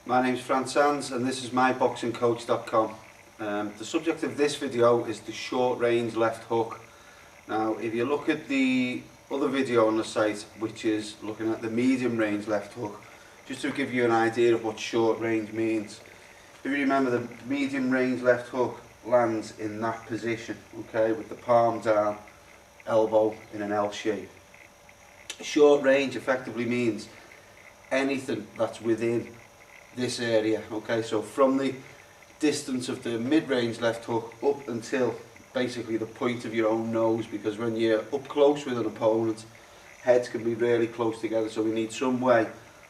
My name's Franz Sands and this is myboxingcoach.com. The subject of this video is the short range left hook. Now if you look at the other video on the site, which is looking at the medium range left hook, just to give you an idea of what short range means. If you remember, the medium range left hook lands in that position, okay, with the palm down, elbow in an L shape. Short range effectively means anything that's within this area, okay, so from the distance of the mid-range left hook up until basically the point of your own nose, because when you're up close with an opponent, heads can be really close together, so we need some way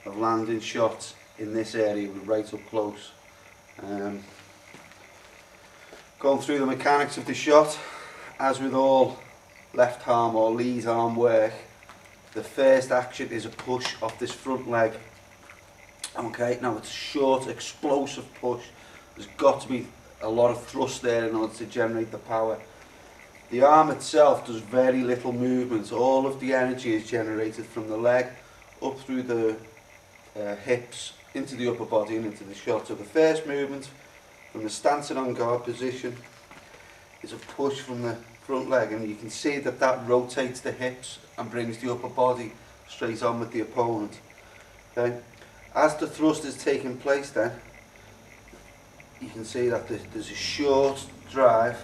of landing shots in this area right up close. Going through the mechanics of the shot, as with all left arm or lead arm work, the first action is a push off this front leg. Okay, now it's a short, explosive push. There's got to be a lot of thrust there in order to generate the power. The arm itself does very little movement. All of the energy is generated from the leg up through the hips, into the upper body and into the shot. So the first movement from the stance and on guard position is a push from the front leg, and you can see that that rotates the hips and brings the upper body straight on with the opponent. Okay. As the thrust is taking place then, you can see that there's a short drive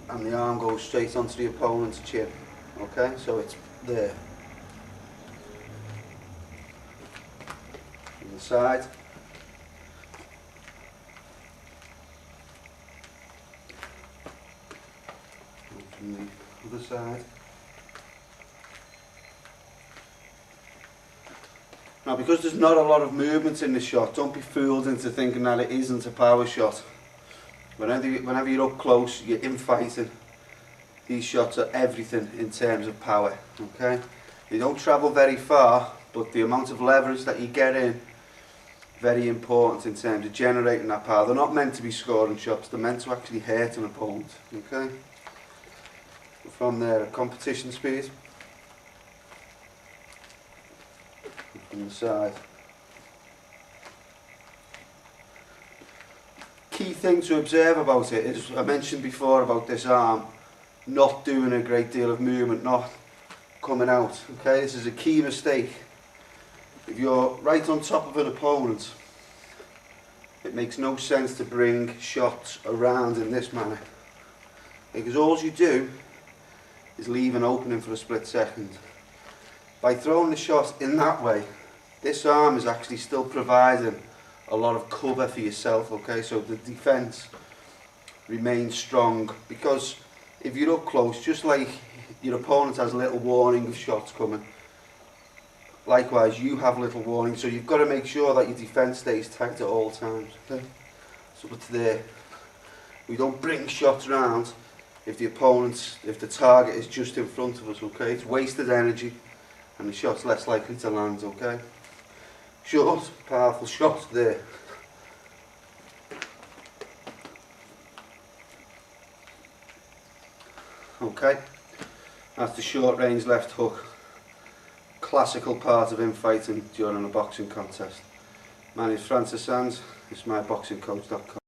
and the arm goes straight onto the opponent's chin. Okay, so it's there. From the side. And from the other side. Now, because there's not a lot of movement in the shot, don't be fooled into thinking that it isn't a power shot. Whenever you're up close, you're infighting, these shots are everything in terms of power. Okay, they don't travel very far, but the amount of leverage that you get in, very important in terms of generating that power. They're not meant to be scoring shots, they're meant to actually hurt an opponent. Okay, from there, at competition speed. From the side. Key thing to observe about it is, I mentioned before about this arm not doing a great deal of movement, not coming out. Okay, this is a key mistake. If you're right on top of an opponent, it makes no sense to bring shots around in this manner, because all you do is leave an opening for a split second. By throwing the shot in that way, this arm is actually still providing a lot of cover for yourself, okay, so the defence remains strong, because if you're up close, just like your opponent has a little warning of shots coming, likewise you have little warning, so you've got to make sure that your defence stays tight at all times, okay, so it's there. We don't bring shots around if the target is just in front of us, okay, it's wasted energy and the shot's less likely to land, okay. Short, powerful shot there. Okay, that's the short range left hook. Classical part of infighting during a boxing contest. My name is Franz Sands, this is myboxingcoach.com.